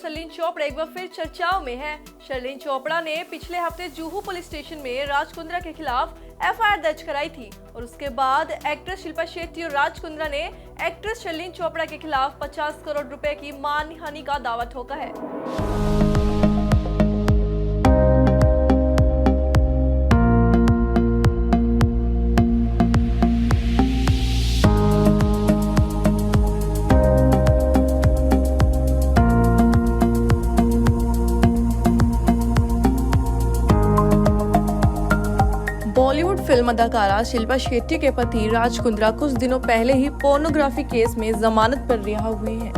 शर्लिन चोपड़ा एक बार फिर चर्चाओं में है। शर्लिन चोपड़ा ने पिछले हफ्ते जुहू पुलिस स्टेशन में राज कुंद्रा के खिलाफ एफआईआर दर्ज कराई थी और उसके बाद एक्ट्रेस शिल्पा शेट्टी और राज कुंद्रा ने एक्ट्रेस शर्लिन चोपड़ा के खिलाफ 50 करोड़ रुपए की मानहानि का दावा ठोका है। बॉलीवुड फिल्म अदाकारा शिल्पा शेट्टी के पति राज कुंद्रा कुछ दिनों पहले ही पोर्नोग्राफी केस में जमानत पर रिहा हुए हैं।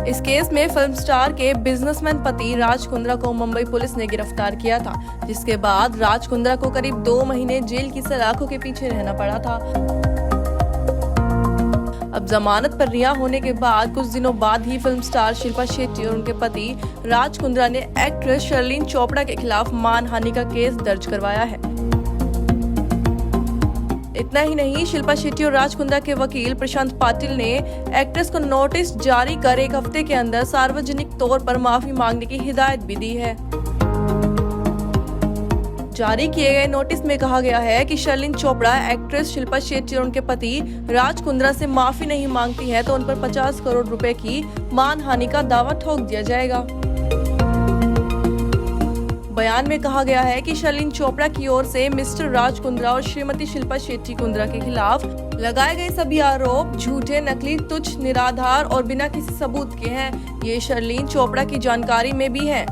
इस केस में फिल्म स्टार के बिजनेसमैन पति राज कुंद्रा को मुंबई पुलिस ने गिरफ्तार किया था, जिसके बाद राज कुंद्रा को करीब 2 महीने जेल की सलाखों के पीछे रहना पड़ा था। अब जमानत पर रिहा होने के बाद कुछ दिनों बाद ही फिल्म स्टार शिल्पा शेट्टी और उनके पति राज कुंद्रा ने एक्ट्रेस शर्लिन चोपड़ा के खिलाफ मानहानि का केस दर्ज करवाया है। इतना ही नहीं, शिल्पा शेट्टी और राज कुंद्रा के वकील प्रशांत पाटिल ने एक्ट्रेस को नोटिस जारी कर 1 हफ्ते के अंदर सार्वजनिक तौर पर माफी मांगने की हिदायत भी दी है। जारी किए गए नोटिस में कहा गया है कि शर्लिन चोपड़ा एक्ट्रेस शिल्पा शेट्टी और उनके पति राज कुंद्रा से माफी नहीं मांगती है तो उन पर 50 करोड़ रुपए की मानहानि का दावा ठोक दिया जाएगा। बयान में कहा गया है कि शर्लिन चोपड़ा की ओर से मिस्टर राज कुंद्रा और श्रीमती शिल्पा शेट्टी कुंद्रा के खिलाफ लगाए गए सभी आरोप झूठे, नकली, तुच्छ, निराधार और बिना किसी सबूत के हैं। ये शर्लिन चोपड़ा की जानकारी में भी है।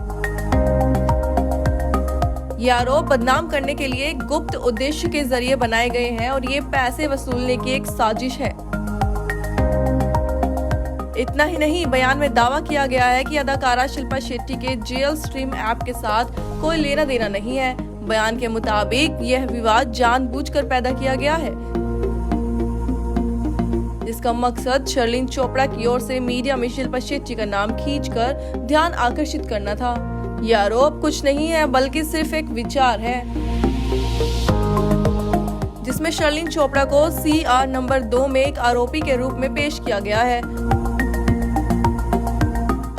ये आरोप बदनाम करने के लिए गुप्त उद्देश्य के जरिए बनाए गए हैं और ये पैसे वसूलने की एक साजिश है। इतना ही नहीं, बयान में दावा किया गया है कि अदाकारा शिल्पा शेट्टी के जेल स्ट्रीम ऐप के साथ कोई लेना देना नहीं है। बयान के मुताबिक यह विवाद जानबूझकर पैदा किया गया है, जिसका मकसद शर्लिन चोपड़ा की ओर से मीडिया में शिल्पा शेट्टी का नाम खींचकर ध्यान आकर्षित करना था। यह आरोप कुछ नहीं है बल्कि सिर्फ एक विचार है, जिसमें शर्लिन चोपड़ा को CR नंबर 2 में एक आरोपी के रूप में पेश किया गया है।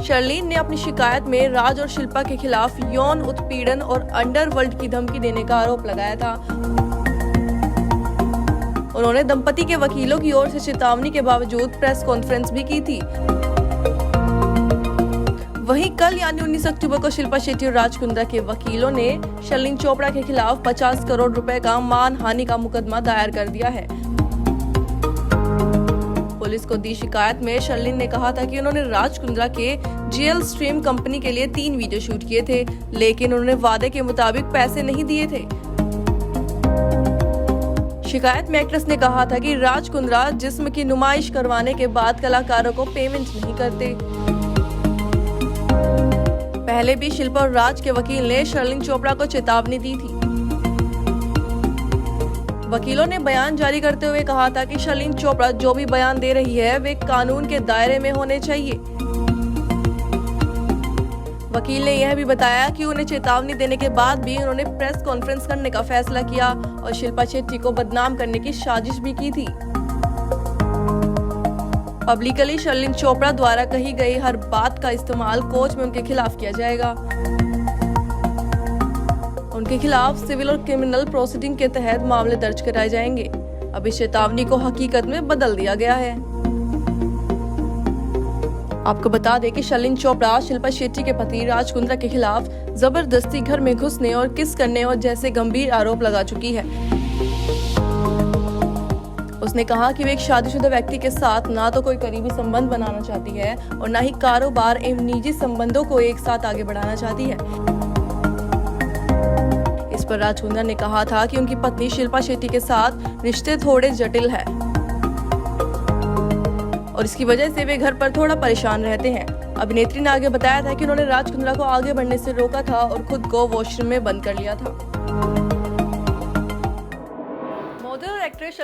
शर्लिन ने अपनी शिकायत में राज और शिल्पा के खिलाफ यौन उत्पीड़न और अंडरवर्ल्ड की धमकी देने का आरोप लगाया था। उन्होंने दंपति के वकीलों की ओर से चेतावनी के बावजूद प्रेस कॉन्फ्रेंस भी की थी। वहीं कल यानी 19 अक्टूबर को शिल्पा शेट्टी और राज कुंद्रा के वकीलों ने शर्लिन चोपड़ा के खिलाफ 50 करोड़ रुपए का मानहानि का मुकदमा दायर कर दिया है। पुलिस को दी शिकायत में शर्लिन ने कहा था कि उन्होंने राज कुंद्रा के जेल स्ट्रीम कंपनी के लिए 3 वीडियो शूट किए थे, लेकिन उन्होंने वादे के मुताबिक पैसे नहीं दिए थे। शिकायत में एक्ट्रेस ने कहा था कि राज कुंद्रा जिस्म की नुमाइश करवाने के बाद कलाकारों को पेमेंट नहीं करते। पहले भी शिल्पा और राज के वकील ने शर्लिन चोपड़ा को चेतावनी दी थी। वकीलों ने बयान जारी करते हुए कहा था कि शर्लिन चोपड़ा जो भी बयान दे रही है वे कानून के दायरे में होने चाहिए। वकील ने यह भी बताया कि उन्हें चेतावनी देने के बाद भी उन्होंने प्रेस कॉन्फ्रेंस करने का फैसला किया और शिल्पा शेट्टी को बदनाम करने की साजिश भी की थी। पब्लिकली शर्लिन चोपड़ा द्वारा कही गई हर बात का इस्तेमाल कोर्ट में उनके खिलाफ किया जाएगा। उनके खिलाफ सिविल और क्रिमिनल प्रोसीडिंग के तहत मामले दर्ज कराए जाएंगे। अब इस चेतावनी को हकीकत में बदल दिया गया है। आपको बता दें कि शर्लिन चोपड़ा शिल्पा शेट्टी के पति राज कुंद्रा के खिलाफ जबरदस्ती घर में घुसने और किस करने और जैसे गंभीर आरोप लगा चुकी है। उसने कहा कि वे एक शादीशुदा व्यक्ति के साथ ना तो कोई करीबी संबंध बनाना चाहती है और ना ही कारोबार एवं निजी संबंधों को एक साथ आगे बढ़ाना चाहती है। इस पर राज कुंद्रा ने कहा था कि उनकी पत्नी शिल्पा शेट्टी के साथ रिश्ते थोड़े जटिल हैं और इसकी वजह से वे घर पर थोड़ा परेशान रहते हैं। अभिनेत्री ने आगे बताया था कि उन्होंने राज कुंद्रा को आगे बढ़ने से रोका था और खुद को वॉशरूम में बंद कर लिया था। मॉडल और एक्ट्रेस